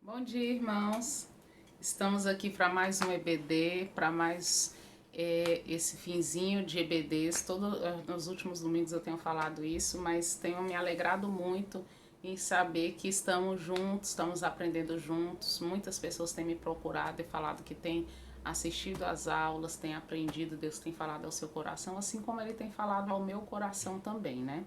Bom dia, irmãos. Estamos aqui para mais um EBD, para mais esse finzinho de EBDs. Nos últimos domingos eu tenho falado isso, mas tenho me alegrado muito em saber que estamos juntos, estamos aprendendo juntos. Muitas pessoas têm me procurado e falado que têm assistido às aulas, têm aprendido, Deus tem falado ao seu coração, assim como Ele tem falado ao meu coração também, né?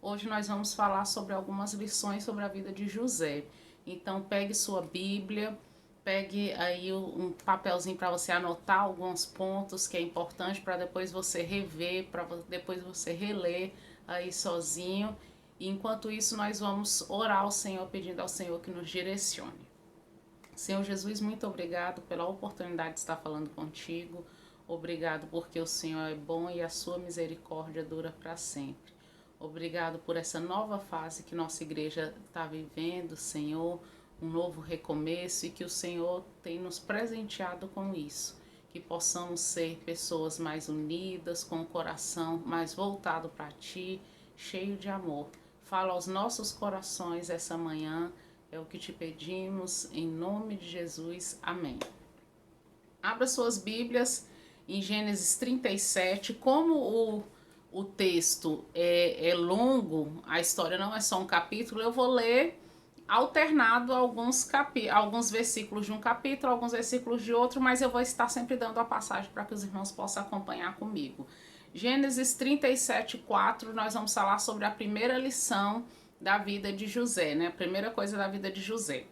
Hoje nós vamos falar sobre algumas lições sobre a vida de José. Então pegue sua Bíblia, pegue aí um papelzinho para você anotar alguns pontos que é importante para depois você rever, para depois você reler aí sozinho. E enquanto isso nós vamos orar ao Senhor, pedindo ao Senhor que nos direcione. Senhor Jesus, muito obrigado pela oportunidade de estar falando contigo. Obrigado porque o Senhor é bom e a sua misericórdia dura para sempre. Obrigado por essa nova fase que nossa igreja está vivendo, Senhor, um novo recomeço e que o Senhor tem nos presenteado com isso. Que possamos ser pessoas mais unidas, com o coração mais voltado para Ti, cheio de amor. Fala aos nossos corações essa manhã, é o que te pedimos, em nome de Jesus. Amém. Abra suas Bíblias em Gênesis 37, como o texto é longo, a história não é só um capítulo, eu vou ler alternado alguns versículos de um capítulo, alguns versículos de outro, mas eu vou estar sempre dando a passagem para que os irmãos possam acompanhar comigo. Gênesis 37, 4, nós vamos falar sobre a primeira lição da vida de José, né? A primeira coisa da vida de José.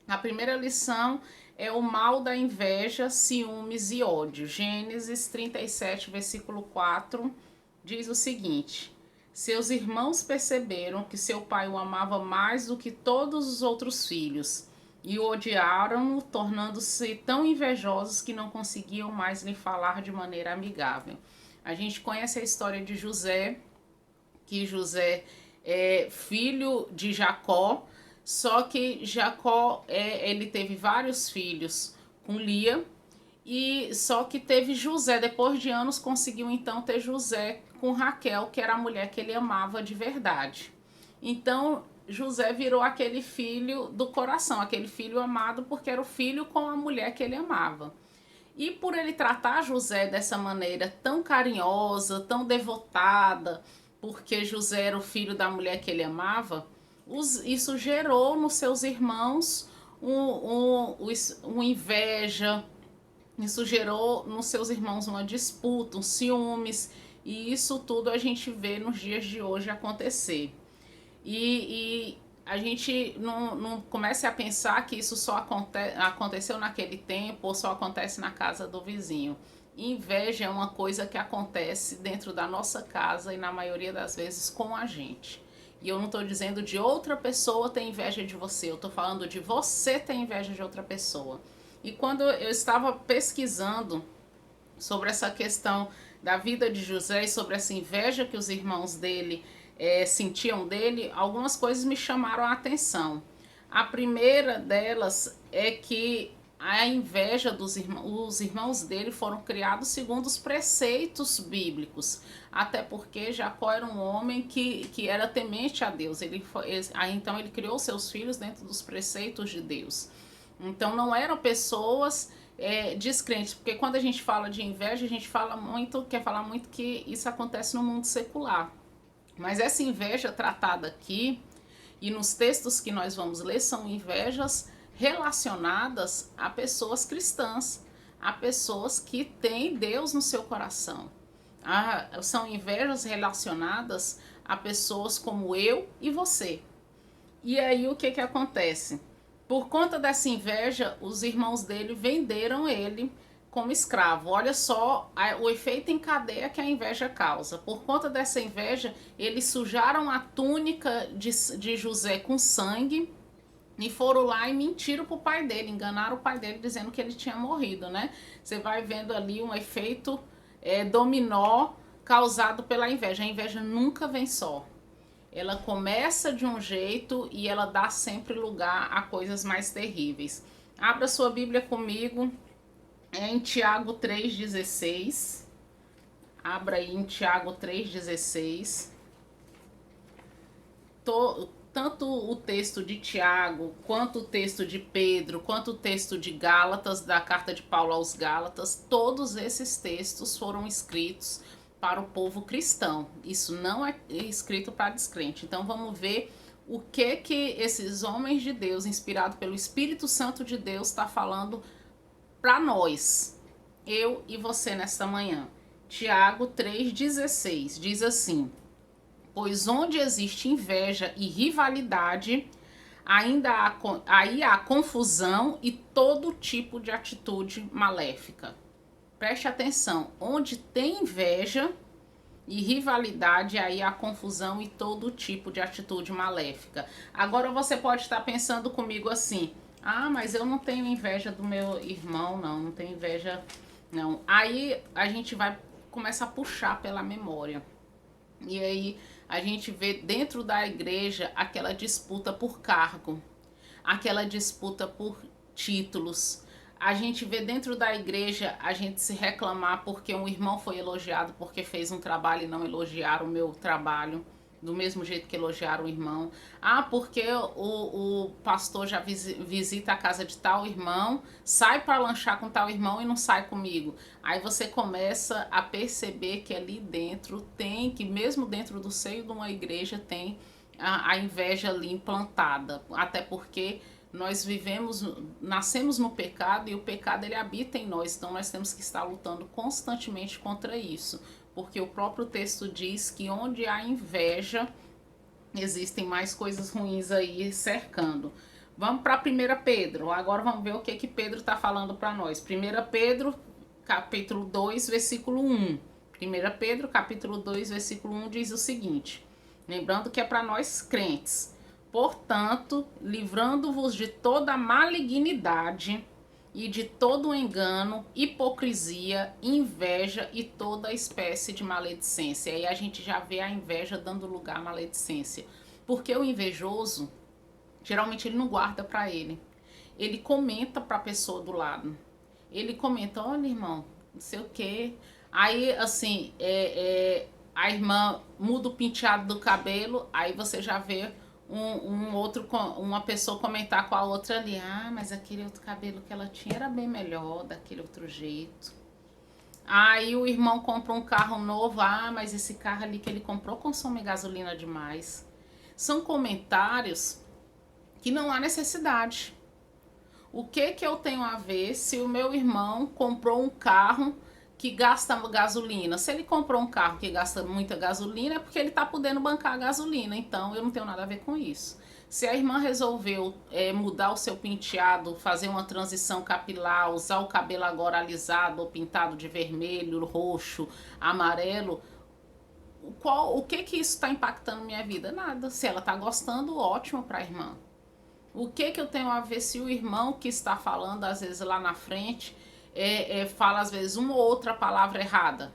A primeira lição é o mal da inveja, ciúmes e ódio. Gênesis 37, versículo 4, diz o seguinte: seus irmãos perceberam que seu pai o amava mais do que todos os outros filhos e o odiaram-no, tornando-se tão invejosos que não conseguiam mais lhe falar de maneira amigável. A gente conhece a história de José, que José é filho de Jacó, só que Jacó ele teve vários filhos com Lia, e só que teve José, depois de anos conseguiu então ter José com Raquel, que era a mulher que ele amava de verdade. Então José virou aquele filho do coração, aquele filho amado, porque era o filho com a mulher que ele amava. E por ele tratar José dessa maneira tão carinhosa, tão devotada, porque José era o filho da mulher que ele amava, isso gerou nos seus irmãos uma inveja, isso gerou nos seus irmãos uma disputa, um ciúmes, e isso tudo a gente vê nos dias de hoje acontecer. E a gente não comece a pensar que isso só aconteceu naquele tempo ou só acontece na casa do vizinho. Inveja é uma coisa que acontece dentro da nossa casa e na maioria das vezes com a gente. E eu não estou dizendo de outra pessoa ter inveja de você, eu estou falando de você ter inveja de outra pessoa. E quando eu estava pesquisando sobre essa questão da vida de José e sobre essa inveja que os irmãos dele sentiam dele, algumas coisas me chamaram a atenção. A primeira delas é que a inveja dos irmãos, os irmãos dele foram criados segundo os preceitos bíblicos, até porque Jacó era um homem que era temente a Deus, então ele criou seus filhos dentro dos preceitos de Deus. Então não eram pessoas descrentes, porque quando a gente fala de inveja, a gente quer falar muito que isso acontece no mundo secular. Mas essa inveja tratada aqui e nos textos que nós vamos ler são invejas relacionadas a pessoas cristãs, a pessoas que têm Deus no seu coração. São invejas relacionadas a pessoas como eu e você. E aí o que acontece? Por conta dessa inveja, os irmãos dele venderam ele como escravo. Olha só o efeito em cadeia que a inveja causa. Por conta dessa inveja, eles sujaram a túnica de José com sangue e foram lá e mentiram pro pai dele, enganaram o pai dele dizendo que ele tinha morrido, né? Você vai vendo ali um efeito dominó causado pela inveja. A inveja nunca vem só. Ela começa de um jeito e ela dá sempre lugar a coisas mais terríveis. Abra sua Bíblia comigo em Tiago 3,16. Abra aí em Tiago 3,16. tanto o texto de Tiago, quanto o texto de Pedro, quanto o texto de Gálatas, da carta de Paulo aos Gálatas, todos esses textos foram escritos para o povo cristão. Isso não é escrito para descrente. Então vamos ver o que esses homens de Deus, inspirados pelo Espírito Santo de Deus, está falando para nós, eu e você nesta manhã. Tiago 3,16 diz assim: pois onde existe inveja e rivalidade, aí há confusão e todo tipo de atitude maléfica. Preste atenção, onde tem inveja e rivalidade, aí há confusão e todo tipo de atitude maléfica. Agora você pode estar pensando comigo assim: ah, mas eu não tenho inveja do meu irmão, não tenho inveja, não. Aí a gente vai começar a puxar pela memória. E aí a gente vê dentro da igreja aquela disputa por cargo, aquela disputa por títulos. A gente vê dentro da igreja a gente se reclamar porque um irmão foi elogiado porque fez um trabalho e não elogiaram o meu trabalho, do mesmo jeito que elogiaram o irmão. Ah, porque o pastor já visita a casa de tal irmão, sai para lanchar com tal irmão e não sai comigo. Aí você começa a perceber que ali dentro tem, que mesmo dentro do seio de uma igreja tem a inveja ali implantada. Até porque nós nascemos no pecado e o pecado ele habita em nós, então nós temos que estar lutando constantemente contra isso, porque o próprio texto diz que onde há inveja, existem mais coisas ruins aí cercando. Vamos para 1 Pedro, agora vamos ver o que Pedro está falando para nós. 1 Pedro, capítulo 2, versículo 1. 1 Pedro, capítulo 2, versículo 1 diz o seguinte, lembrando que é para nós crentes: portanto, livrando-vos de toda malignidade e de todo engano, hipocrisia, inveja e toda espécie de maledicência. Aí a gente já vê a inveja dando lugar à maledicência. Porque o invejoso, geralmente ele não guarda para ele. Ele comenta para a pessoa do lado. Ele comenta: olha, irmão, não sei o quê. Aí, assim, a irmã muda o penteado do cabelo, aí você já vê uma pessoa comentar com a outra ali: ah, mas aquele outro cabelo que ela tinha era bem melhor, daquele outro jeito. Aí o irmão compra um carro novo: ah, mas esse carro ali que ele comprou consome gasolina demais. São comentários que não há necessidade. O que eu tenho a ver se o meu irmão comprou um carro que gasta gasolina? Se ele comprou um carro que gasta muita gasolina, é porque ele está podendo bancar a gasolina. Então, eu não tenho nada a ver com isso. Se a irmã resolveu mudar o seu penteado, fazer uma transição capilar, usar o cabelo agora alisado ou pintado de vermelho, roxo, amarelo, o que isso está impactando minha vida? Nada. Se ela está gostando, ótimo para a irmã. O que eu tenho a ver se o irmão que está falando, às vezes lá na frente, fala às vezes uma ou outra palavra errada?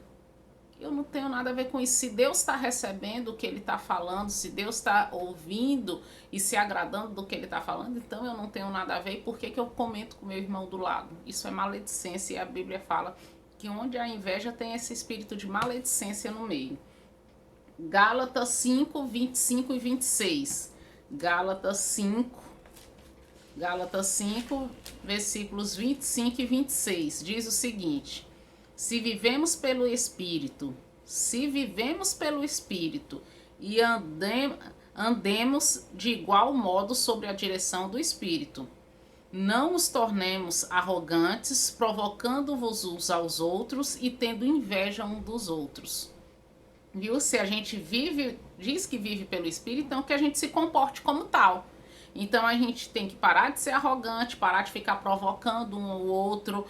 Eu não tenho nada a ver com isso. Se Deus está recebendo o que ele está falando, se Deus está ouvindo e se agradando do que ele está falando, então eu não tenho nada a ver. E por que eu comento com meu irmão do lado? Isso é maledicência, e a Bíblia fala que onde há inveja tem esse espírito de maledicência no meio. Gálatas 5, 25 e 26. Gálatas 5, versículos 25 e 26, diz o seguinte: se vivemos pelo Espírito e andemos de igual modo sobre a direção do Espírito, não nos tornemos arrogantes, provocando-vos uns aos outros e tendo inveja um dos outros. Viu? Se a gente diz que vive pelo Espírito, então que a gente se comporte como tal. Então a gente tem que parar de ser arrogante, parar de ficar provocando um ao outro,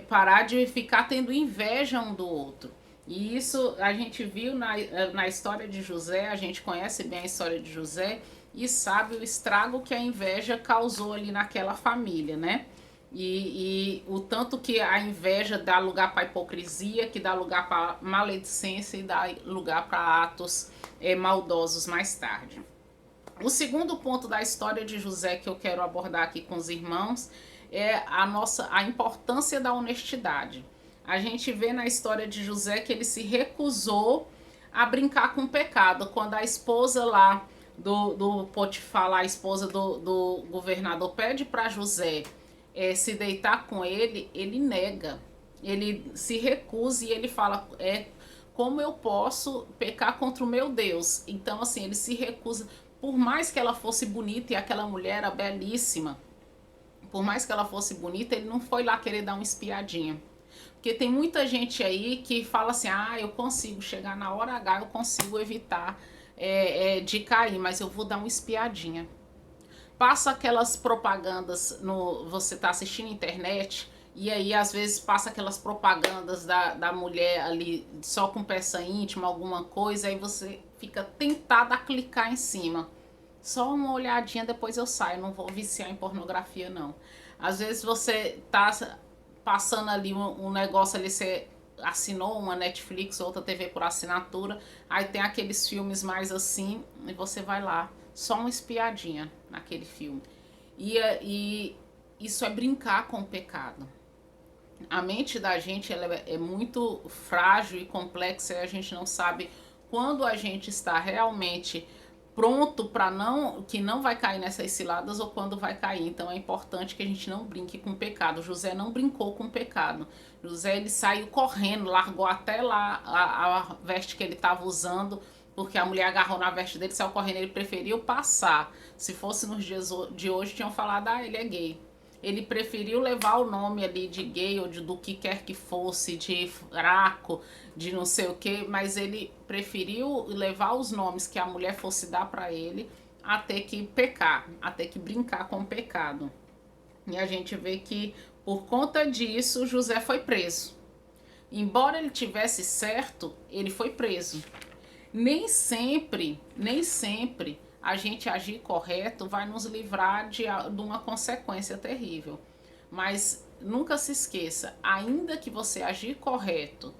parar de ficar tendo inveja um do outro. E isso a gente viu na história de José, a gente conhece bem a história de José e sabe o estrago que a inveja causou ali naquela família, né? E o tanto que a inveja dá lugar para hipocrisia, que dá lugar para maledicência e dá lugar para atos maldosos mais tarde. O segundo ponto da história de José que eu quero abordar aqui com os irmãos é a importância da honestidade. A gente vê na história de José que ele se recusou a brincar com o pecado. Quando a esposa lá do Potifar, a esposa do governador, pede para José se deitar com ele nega. Ele se recusa e ele fala, como eu posso pecar contra o meu Deus? Então, assim, ele se recusa. Por mais que ela fosse bonita, e aquela mulher era belíssima, por mais que ela fosse bonita, ele não foi lá querer dar uma espiadinha. Porque tem muita gente aí que fala assim, eu consigo chegar na hora H, eu consigo evitar de cair, mas eu vou dar uma espiadinha. Passa aquelas propagandas, você tá assistindo internet, e aí às vezes passa aquelas propagandas da mulher ali só com peça íntima, alguma coisa, aí você fica tentada a clicar em cima. Só uma olhadinha, depois eu saio, não vou viciar em pornografia não. Às vezes você tá passando ali um negócio ali, você assinou uma Netflix, outra TV por assinatura, aí tem aqueles filmes mais assim, e você vai lá, só uma espiadinha naquele filme. E isso é brincar com o pecado. A mente da gente ela é muito frágil e complexa e a gente não sabe quando a gente está realmente pronto para não vai cair nessas ciladas ou quando vai cair. Então é importante que a gente não brinque com o pecado. José não brincou com o pecado. José ele saiu correndo, largou até lá a veste que ele estava usando, porque a mulher agarrou na veste dele, saiu correndo, ele preferiu passar. Se fosse nos dias de hoje, tinham falado, ele é gay. Ele preferiu levar o nome ali de gay ou do que quer que fosse, de fraco, de não sei o que, mas ele preferiu levar os nomes que a mulher fosse dar para ele a ter que pecar, a ter que brincar com o pecado. E a gente vê que por conta disso José foi preso. Embora ele tivesse certo, ele foi preso. Nem sempre a gente agir correto vai nos livrar de uma consequência terrível. Mas nunca se esqueça, ainda que você agir correto,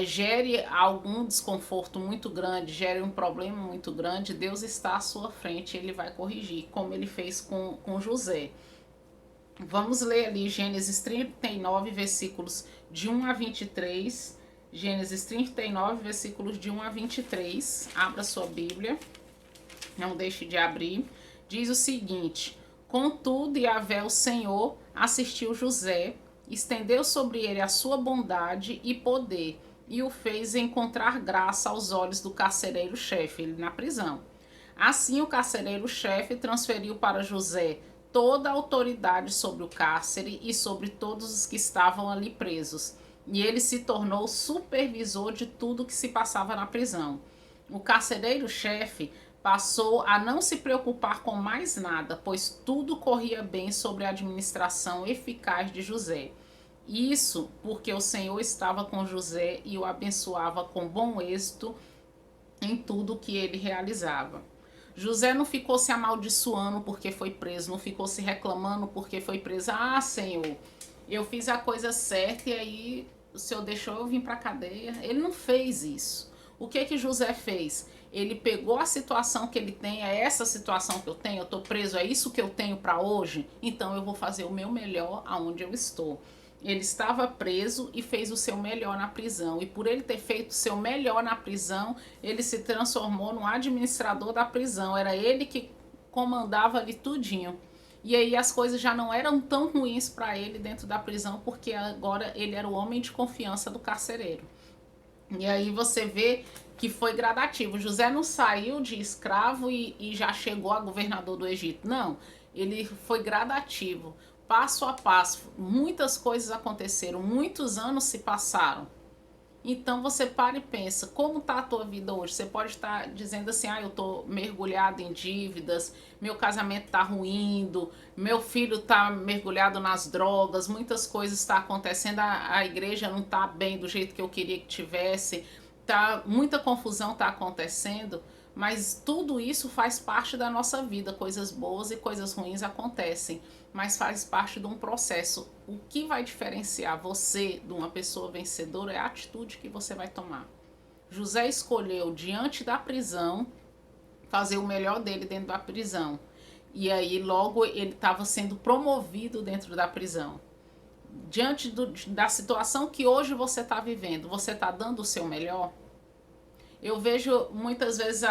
gere algum desconforto muito grande, gere um problema muito grande, Deus está à sua frente, ele vai corrigir, como ele fez com José. Vamos ler ali Gênesis 39, versículos de 1 a 23. Gênesis 39, versículos de 1 a 23. Abra sua Bíblia. Não deixe de abrir. Diz o seguinte: Contudo, Yahvé, o Senhor, assistiu José, estendeu sobre ele a sua bondade e poder, e o fez encontrar graça aos olhos do carcereiro-chefe, ele na prisão. Assim, o carcereiro-chefe transferiu para José toda a autoridade sobre o cárcere e sobre todos os que estavam ali presos, e ele se tornou supervisor de tudo que se passava na prisão. O carcereiro-chefe passou a não se preocupar com mais nada, pois tudo corria bem sobre a administração eficaz de José. Isso porque o Senhor estava com José e o abençoava com bom êxito em tudo que ele realizava. José não ficou se amaldiçoando porque foi preso, não ficou se reclamando porque foi preso. Senhor, eu fiz a coisa certa e aí o Senhor deixou eu vir para a cadeia. Ele não fez isso. O que José fez? Ele pegou a situação que ele tem, é essa situação que eu tenho, eu estou preso, é isso que eu tenho para hoje, então eu vou fazer o meu melhor aonde eu estou. Ele estava preso e fez o seu melhor na prisão. E por ele ter feito o seu melhor na prisão, ele se transformou no administrador da prisão. Era ele que comandava ali tudinho. E aí as coisas já não eram tão ruins para ele dentro da prisão, porque agora ele era o homem de confiança do carcereiro. E aí você vê que foi gradativo. José não saiu de escravo e já chegou a governador do Egito. Não, ele foi gradativo, passo a passo. Muitas coisas aconteceram, muitos anos se passaram. Então você para e pensa, como está a tua vida hoje? Você pode estar dizendo assim, eu estou mergulhado em dívidas, meu casamento está ruindo, meu filho está mergulhado nas drogas, muitas coisas estão acontecendo, a igreja não está bem do jeito que eu queria que tivesse, muita confusão está acontecendo, mas tudo isso faz parte da nossa vida, coisas boas e coisas ruins acontecem, mas faz parte de um processo. O que vai diferenciar você de uma pessoa vencedora é a atitude que você vai tomar. José escolheu, diante da prisão, fazer o melhor dele dentro da prisão. E aí logo ele estava sendo promovido dentro da prisão. Diante da situação que hoje você está vivendo, você está dando o seu melhor? Eu vejo muitas vezes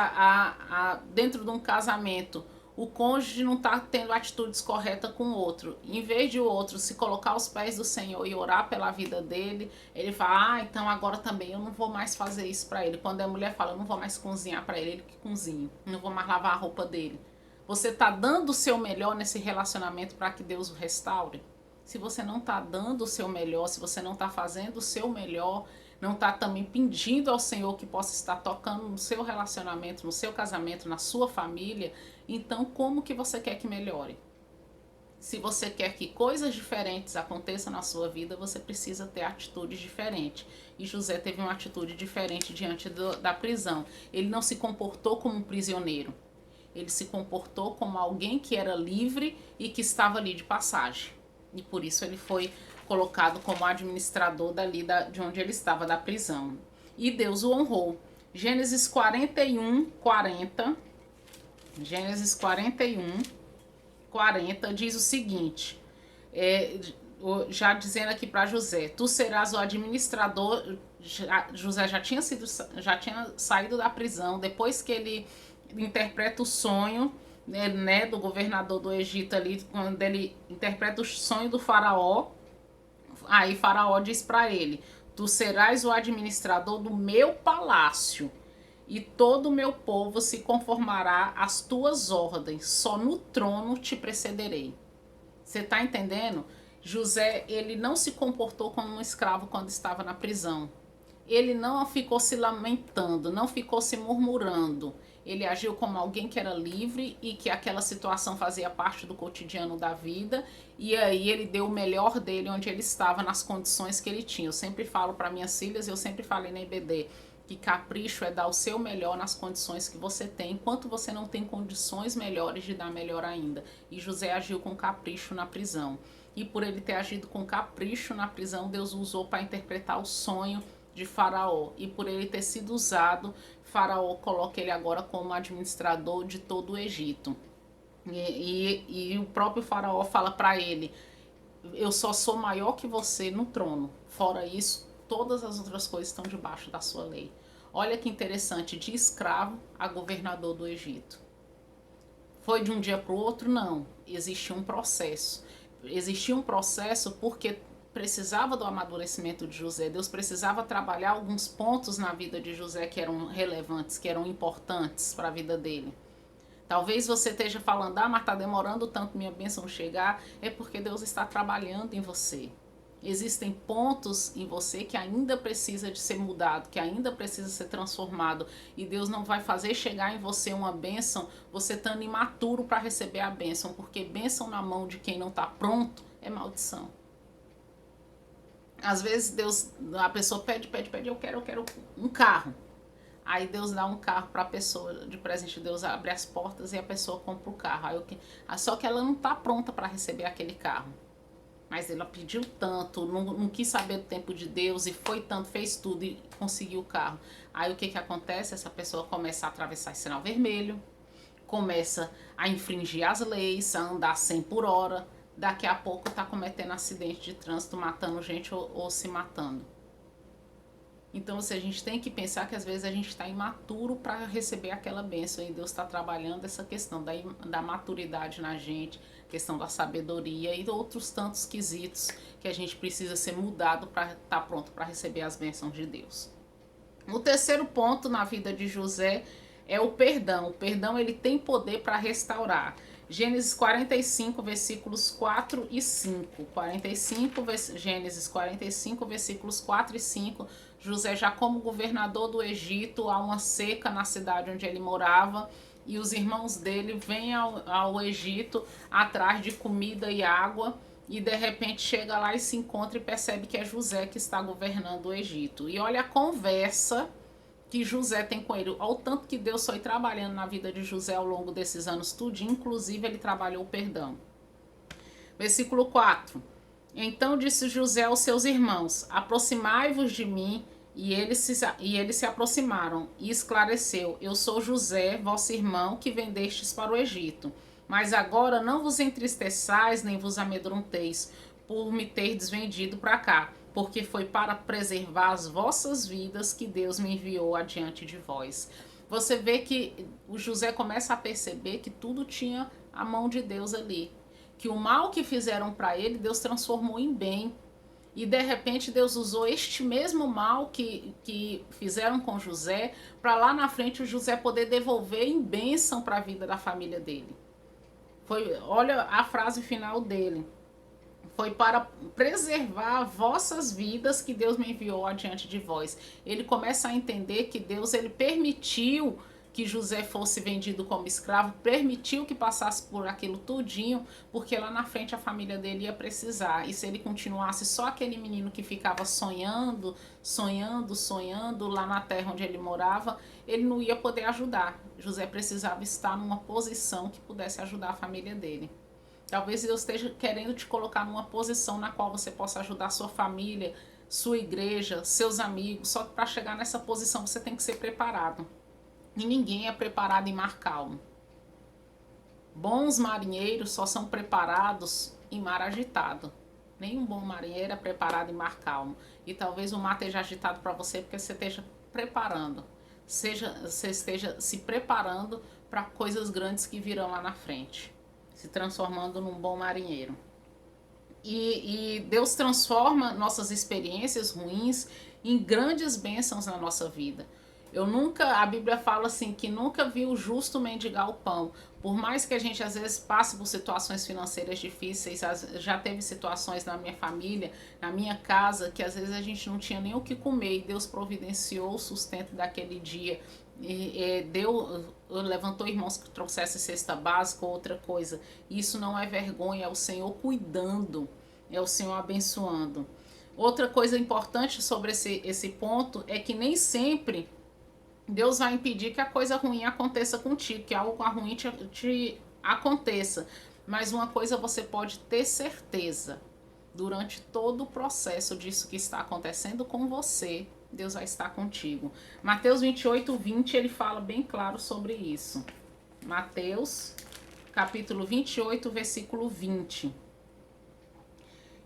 dentro de um casamento, o cônjuge não está tendo atitudes corretas com o outro. Em vez de o outro se colocar aos pés do Senhor e orar pela vida dele, ele fala, então agora também eu não vou mais fazer isso para ele. Quando a mulher fala, eu não vou mais cozinhar para ele, ele que cozinha. Não vou mais lavar a roupa dele. Você está dando o seu melhor nesse relacionamento para que Deus o restaure? Se você não está dando o seu melhor, se você não está fazendo o seu melhor, não está também pedindo ao Senhor que possa estar tocando no seu relacionamento, no seu casamento, na sua família, então como que você quer que melhore? Se você quer que coisas diferentes aconteçam na sua vida, você precisa ter atitudes diferentes. E José teve uma atitude diferente diante da prisão. Ele não se comportou como um prisioneiro. Ele se comportou como alguém que era livre e que estava ali de passagem. E por isso ele foi colocado como administrador dali de onde ele estava, da prisão. E Deus o honrou. Gênesis 41, 40. Gênesis 41, 40 diz o seguinte, já dizendo aqui para José, tu serás o administrador. José já tinha saído da prisão, depois que ele interpreta o sonho, né, do governador do Egito ali, quando ele interpreta o sonho do faraó, aí faraó diz para ele, tu serás o administrador do meu palácio, e todo o meu povo se conformará às tuas ordens, só no trono te precederei. Você está entendendo? José, ele não se comportou como um escravo quando estava na prisão. Ele não ficou se lamentando, não ficou se murmurando. Ele agiu como alguém que era livre e que aquela situação fazia parte do cotidiano da vida. E aí ele deu o melhor dele onde ele estava, nas condições que ele tinha. Eu sempre falo para minhas filhas, eu sempre falei na IBD, que capricho é dar o seu melhor nas condições que você tem, enquanto você não tem condições melhores de dar melhor ainda. E José agiu com capricho na prisão. E por ele ter agido com capricho na prisão, Deus o usou para interpretar o sonho de Faraó. E por ele ter sido usado, Faraó coloca ele agora como administrador de todo o Egito. E o próprio Faraó fala para ele, eu só sou maior que você no trono. Fora isso, todas as outras coisas estão debaixo da sua lei. Olha que interessante, de escravo a governador do Egito. Foi de um dia para o outro? Não. Existia um processo. Existia um processo porque precisava do amadurecimento de José. Deus precisava trabalhar alguns pontos na vida de José que eram relevantes, que eram importantes para a vida dele. Talvez você esteja falando, mas está demorando tanto minha bênção chegar. É porque Deus está trabalhando em você. Existem pontos em você que ainda precisa de ser mudado, que ainda precisa ser transformado. E Deus não vai fazer chegar em você uma bênção você estando imaturo para receber a bênção. Porque bênção na mão de quem não está pronto é maldição. Às vezes a pessoa pede, eu quero um carro. Aí Deus dá um carro para a pessoa de presente. Deus abre as portas e a pessoa compra o carro. Só que ela não está pronta para receber aquele carro. Mas ela pediu tanto, não quis saber do tempo de Deus e foi tanto, fez tudo e conseguiu o carro. Aí o que acontece? Essa pessoa começa a atravessar sinal vermelho, começa a infringir as leis, a andar 100 por hora. Daqui a pouco está cometendo acidente de trânsito, matando gente ou se matando. Então, a gente tem que pensar que às vezes a gente está imaturo para receber aquela bênção. E Deus está trabalhando essa questão da maturidade na gente, questão da sabedoria e outros tantos quesitos que a gente precisa ser mudado para estar pronto para receber as bênçãos de Deus. O terceiro ponto na vida de José é o perdão. O perdão, ele tem poder para restaurar. Gênesis 45, versículos 4 e 5. Gênesis 45, versículos 4 e 5. José, já como governador do Egito, há uma seca na cidade onde ele morava, e os irmãos dele vêm ao Egito atrás de comida e água, e de repente chega lá e se encontra e percebe que é José que está governando o Egito. E olha a conversa que José tem com ele, ao tanto que Deus foi trabalhando na vida de José ao longo desses anos tudinho, inclusive ele trabalhou o perdão. Versículo 4. Então disse José aos seus irmãos, aproximai-vos de mim, e eles se aproximaram, e esclareceu, eu sou José, vosso irmão, que vendestes para o Egito. Mas agora não vos entristeçais, nem vos amedronteis, por me terdes vendido para cá, porque foi para preservar as vossas vidas que Deus me enviou adiante de vós. Você vê que o José começa a perceber que tudo tinha a mão de Deus ali. Que o mal que fizeram para ele, Deus transformou em bem. E de repente Deus usou este mesmo mal que fizeram com José, para lá na frente o José poder devolver em bênção para a vida da família dele. Olha a frase final dele. Foi para preservar vossas vidas que Deus me enviou adiante de vós. Ele começa a entender que Deus ele permitiu que José fosse vendido como escravo, permitiu que passasse por aquilo tudinho, porque lá na frente a família dele ia precisar. E se ele continuasse só aquele menino que ficava sonhando, sonhando, sonhando lá na terra onde ele morava, ele não ia poder ajudar. José precisava estar numa posição que pudesse ajudar a família dele. Talvez Deus esteja querendo te colocar numa posição na qual você possa ajudar sua família, sua igreja, seus amigos. Só que para chegar nessa posição você tem que ser preparado. E ninguém é preparado em mar calmo. Bons marinheiros só são preparados em mar agitado. Nenhum bom marinheiro é preparado em mar calmo. E talvez o mar esteja agitado para você porque você esteja preparando. Você esteja se preparando para coisas grandes que virão lá na frente. Se transformando num bom marinheiro. E Deus transforma nossas experiências ruins em grandes bênçãos na nossa vida. A Bíblia fala assim, que nunca vi o justo mendigar o pão. Por mais que a gente às vezes passe por situações financeiras difíceis, já teve situações na minha família, na minha casa, que às vezes a gente não tinha nem o que comer e Deus providenciou o sustento daquele dia. Levantou irmãos que trouxessem cesta básica ou outra coisa. Isso não é vergonha, é o Senhor cuidando, é o Senhor abençoando. Outra coisa importante sobre esse ponto é que nem sempre Deus vai impedir que a coisa ruim aconteça contigo, que algo ruim te aconteça. Mas uma coisa você pode ter certeza, durante todo o processo disso que está acontecendo com você, Deus vai estar contigo. Mateus 28:20, ele fala bem claro sobre isso. Mateus, capítulo 28, versículo 20.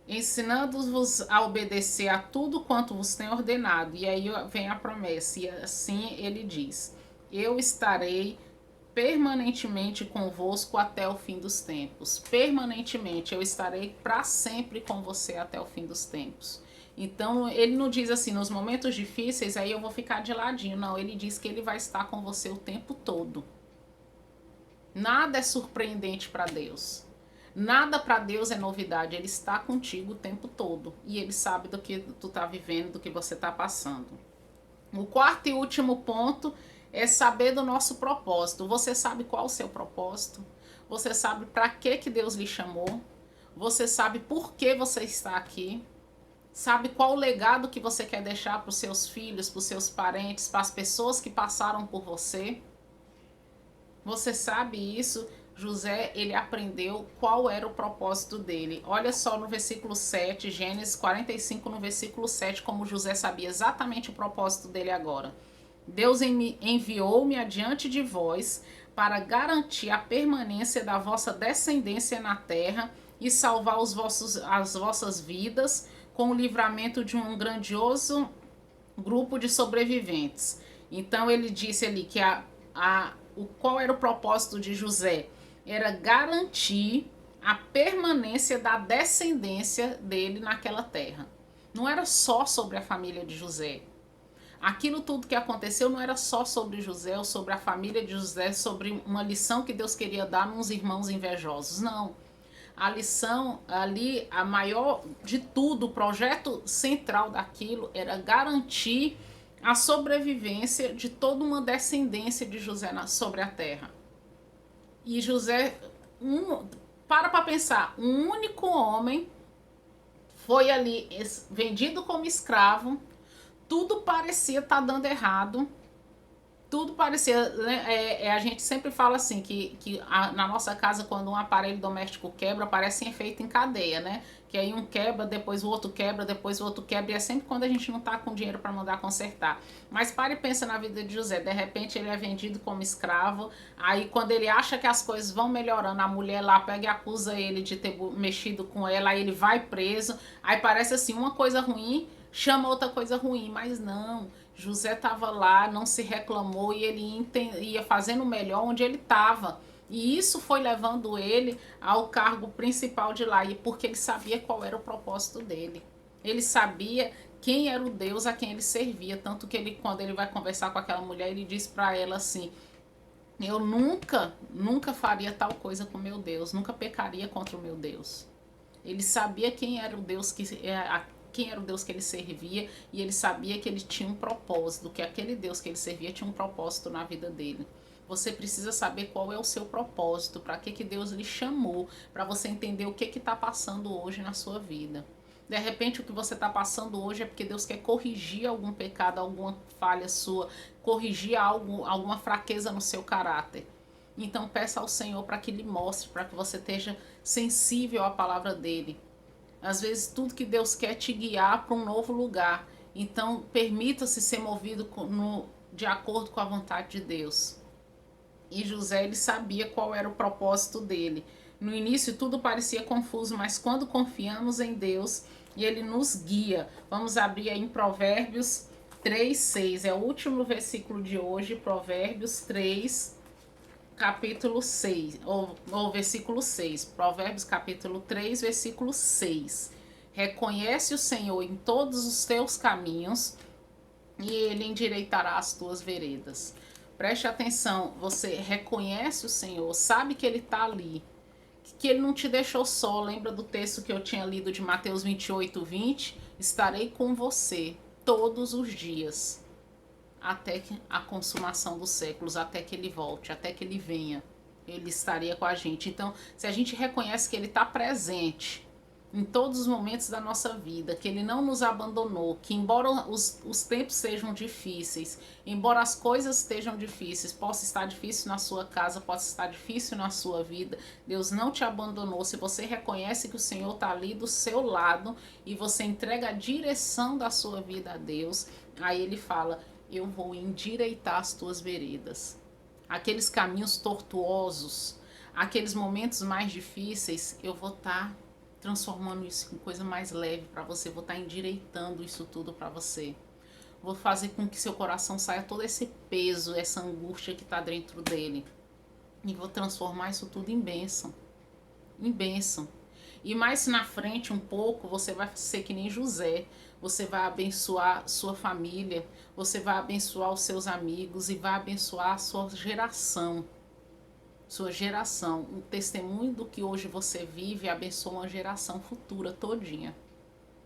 Ensinando-vos a obedecer a tudo quanto vos tem ordenado. E aí vem a promessa, e assim ele diz: eu estarei permanentemente convosco até o fim dos tempos. Permanentemente, eu estarei para sempre com você até o fim dos tempos. Então, ele não diz assim, nos momentos difíceis, aí eu vou ficar de ladinho. Não, ele diz que ele vai estar com você o tempo todo. Nada é surpreendente para Deus. Nada para Deus é novidade. Ele está contigo o tempo todo. E ele sabe do que tu tá vivendo, do que você tá passando. O quarto e último ponto é saber do nosso propósito. Você sabe qual é o seu propósito? Você sabe para que Deus lhe chamou? Você sabe por que você está aqui? Sabe qual o legado que você quer deixar para os seus filhos, para os seus parentes, para as pessoas que passaram por você? Você sabe isso? José, ele aprendeu qual era o propósito dele. Olha só no versículo 7, Gênesis 45, no versículo 7, como José sabia exatamente o propósito dele agora. Deus enviou-me adiante de vós para garantir a permanência da vossa descendência na terra e salvar as vossas vidas com o livramento de um grandioso grupo de sobreviventes. Então ele disse ali que qual era o propósito de José? Era garantir a permanência da descendência dele naquela terra. Não era só sobre a família de José. Aquilo tudo que aconteceu não era só sobre José ou sobre a família de José, sobre uma lição que Deus queria dar nos irmãos invejosos. Não. A lição ali, a maior de tudo, o projeto central daquilo era garantir a sobrevivência de toda uma descendência de José sobre a terra. E José, para pensar, um único homem foi ali vendido como escravo, tudo parecia estar dando errado, tudo parecia, né? A gente sempre fala assim na nossa casa, quando um aparelho doméstico quebra, parece efeito em cadeia, né? Que aí um quebra, depois o outro quebra, depois o outro quebra, e é sempre quando a gente não tá com dinheiro para mandar consertar. Mas para e pensa na vida de José. De repente ele é vendido como escravo, aí quando ele acha que as coisas vão melhorando, a mulher lá pega e acusa ele de ter mexido com ela, aí ele vai preso, aí parece assim, uma coisa ruim chama outra coisa ruim, mas não. José estava lá, não se reclamou e ele ia fazendo o melhor onde ele estava. E isso foi levando ele ao cargo principal de lá, e porque ele sabia qual era o propósito dele. Ele sabia quem era o Deus a quem ele servia, tanto que ele, quando ele vai conversar com aquela mulher, ele diz para ela assim: eu nunca faria tal coisa com meu Deus, nunca pecaria contra o meu Deus. Ele sabia quem era o Deus quem era o Deus que ele servia, e ele sabia que ele tinha um propósito, que aquele Deus que ele servia tinha um propósito na vida dele. Você precisa saber qual é o seu propósito, para que Deus lhe chamou, para você entender o que está passando hoje na sua vida. De repente, o que você está passando hoje é porque Deus quer corrigir algum pecado, alguma falha sua, corrigir alguma fraqueza no seu caráter. Então, peça ao Senhor para que lhe mostre, para que você esteja sensível à palavra dele. Às vezes, tudo que Deus quer é te guiar para um novo lugar. Então, permita-se ser movido de acordo com a vontade de Deus. E José, ele sabia qual era o propósito dele. No início tudo parecia confuso, mas quando confiamos em Deus e ele nos guia. Vamos abrir aí em Provérbios 3:6. É o último versículo de hoje, Provérbios 3, capítulo 6, ou versículo 6. Provérbios capítulo 3, versículo 6. Reconhece o Senhor em todos os teus caminhos e ele endireitará as tuas veredas. Preste atenção, você reconhece o Senhor, sabe que ele está ali, que ele não te deixou só. Lembra do texto que eu tinha lido de Mateus 28:20? Estarei com você todos os dias, até a consumação dos séculos, até que ele volte, até que ele venha. Ele estaria com a gente. Então, se a gente reconhece que ele está presente em todos os momentos da nossa vida, que ele não nos abandonou, que embora os tempos sejam difíceis, embora as coisas estejam difíceis, possa estar difícil na sua casa, possa estar difícil na sua vida, Deus não te abandonou. Se você reconhece que o Senhor está ali do seu lado e você entrega a direção da sua vida a Deus, aí ele fala: eu vou endireitar as tuas veredas. Aqueles caminhos tortuosos, aqueles momentos mais difíceis, eu vou estar transformando isso em coisa mais leve para você, vou estar endireitando isso tudo para você. Vou fazer com que seu coração saia todo esse peso, essa angústia que está dentro dele. E vou transformar isso tudo em bênção. Em bênção. E mais na frente um pouco, você vai ser que nem José. Você vai abençoar sua família, você vai abençoar os seus amigos e vai abençoar a sua geração. Sua geração, o testemunho do que hoje você vive abençoa uma geração futura todinha.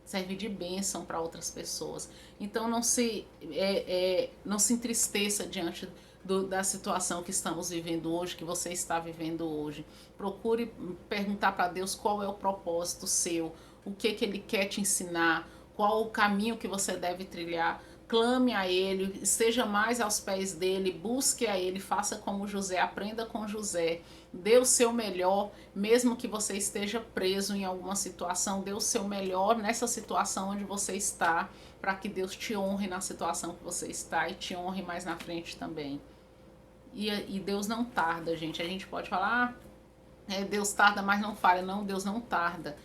Serve de bênção para outras pessoas. Então não se entristeça diante da situação que estamos vivendo hoje, que você está vivendo hoje. Procure perguntar para Deus qual é o propósito seu, o que ele quer te ensinar, qual o caminho que você deve trilhar. Clame a ele, esteja mais aos pés dele, busque a ele, faça como José, aprenda com José, dê o seu melhor, mesmo que você esteja preso em alguma situação, dê o seu melhor nessa situação onde você está, para que Deus te honre na situação que você está e te honre mais na frente também. E Deus não tarda, gente. A gente pode falar, Deus tarda, mas não falha. Não, Deus não tarda.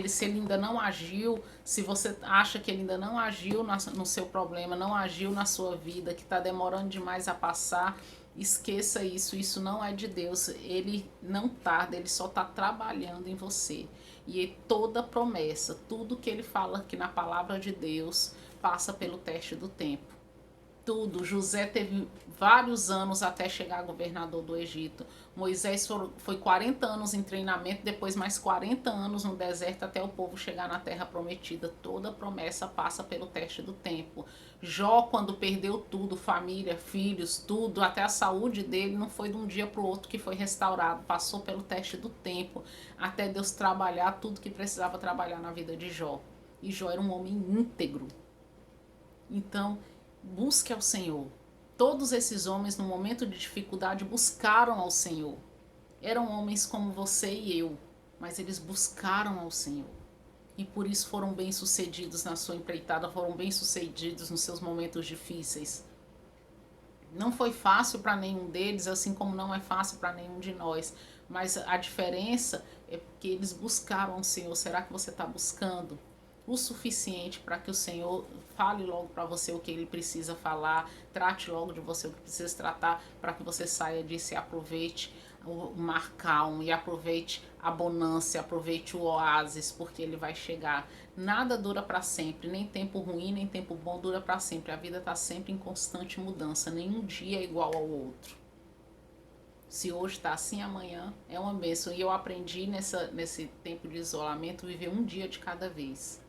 Se ele ainda não agiu, se você acha que ele ainda não agiu no seu problema, não agiu na sua vida, que está demorando demais a passar, esqueça isso. Isso não é de Deus. Ele não tarda, ele só está trabalhando em você. E toda promessa, tudo que ele fala aqui na palavra de Deus, passa pelo teste do tempo. Tudo. José teve vários anos até chegar governador do Egito. Moisés foi 40 anos em treinamento, depois mais 40 anos no deserto até o povo chegar na terra prometida. Toda promessa passa pelo teste do tempo. Jó, quando perdeu tudo, família, filhos, tudo, até a saúde dele, não foi de um dia para o outro que foi restaurado. Passou pelo teste do tempo, até Deus trabalhar tudo que precisava trabalhar na vida de Jó. E Jó era um homem íntegro. Então, busque ao Senhor. todos esses homens, no momento de dificuldade, buscaram ao Senhor. Eram homens como você e eu, mas eles buscaram ao Senhor. E por isso foram bem-sucedidos na sua empreitada, foram bem-sucedidos nos seus momentos difíceis. Não foi fácil para nenhum deles, assim como não é fácil para nenhum de nós. Mas a diferença é que eles buscaram o Senhor. Será que você está buscando o suficiente para que o Senhor fale logo para você o que Ele precisa falar, trate logo de você o que precisa tratar, para que você saia disso e aproveite o mar calmo, e aproveite a bonança, aproveite o oásis, porque ele vai chegar. Nada dura para sempre, nem tempo ruim, nem tempo bom dura para sempre. A vida está sempre em constante mudança, nenhum dia é igual ao outro. Se hoje está assim, amanhã é uma bênção. E eu aprendi nesse tempo de isolamento viver um dia de cada vez.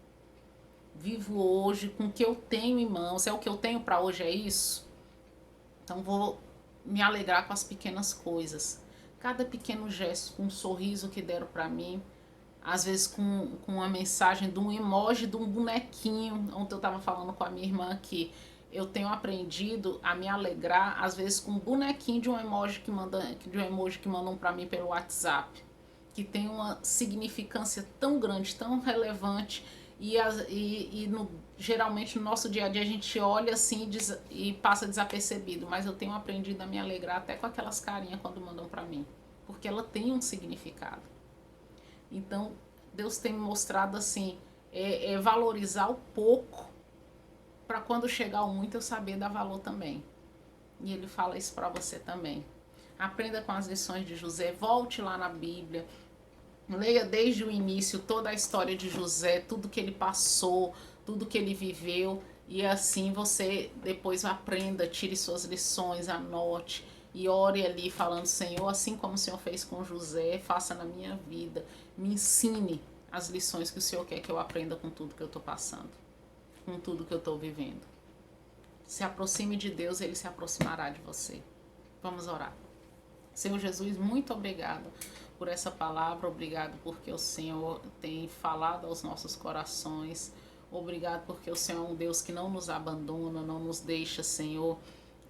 Vivo hoje com o que eu tenho em mãos. É o que eu tenho para hoje, é isso? Então vou me alegrar com as pequenas coisas. Cada pequeno gesto, com um sorriso que deram para mim, às vezes com uma mensagem de um emoji, de um bonequinho. Ontem eu estava falando com a minha irmã que eu tenho aprendido a me alegrar, às vezes com um bonequinho de um emoji que mandam para mim pelo WhatsApp, que tem uma significância tão grande, tão relevante. Geralmente no nosso dia a dia a gente olha assim e passa desapercebido, mas eu tenho aprendido a me alegrar até com aquelas carinhas quando mandam para mim, porque ela tem um significado. Então Deus tem me mostrado assim, valorizar o pouco, para quando chegar o muito eu saber dar valor também. E Ele fala isso para você também. Aprenda com as lições de José, volte lá na Bíblia, leia desde o início toda a história de José, tudo que ele passou, tudo que ele viveu, e assim você depois aprenda, tire suas lições, anote e ore ali falando: Senhor, assim como o Senhor fez com José, faça na minha vida, me ensine as lições que o Senhor quer que eu aprenda com tudo que eu estou passando, com tudo que eu estou vivendo. Se aproxime de Deus, Ele se aproximará de você. Vamos orar. Senhor Jesus, muito obrigado por essa palavra, obrigado porque o Senhor tem falado aos nossos corações, obrigado porque o Senhor é um Deus que não nos abandona, não nos deixa, Senhor,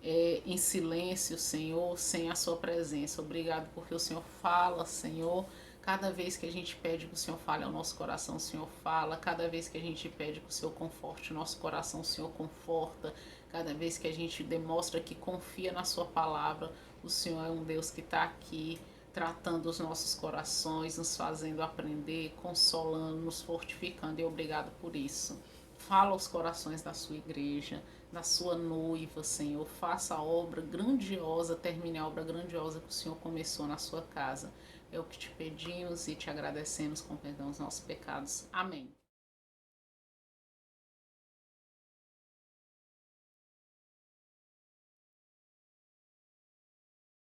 em silêncio, Senhor, sem a sua presença. Obrigado porque o Senhor fala, Senhor, cada vez que a gente pede que o Senhor fale ao nosso coração, o Senhor fala. Cada vez que a gente pede que o Senhor conforte o nosso coração, o Senhor conforta. Cada vez que a gente demonstra que confia na sua palavra, o Senhor é um Deus que está aqui tratando os nossos corações, nos fazendo aprender, consolando, nos fortificando. E obrigado por isso. Fala aos corações da sua igreja, da sua noiva, Senhor. Faça a obra grandiosa, termine a obra grandiosa que o Senhor começou na sua casa. É o que te pedimos e te agradecemos com perdão dos nossos pecados. Amém.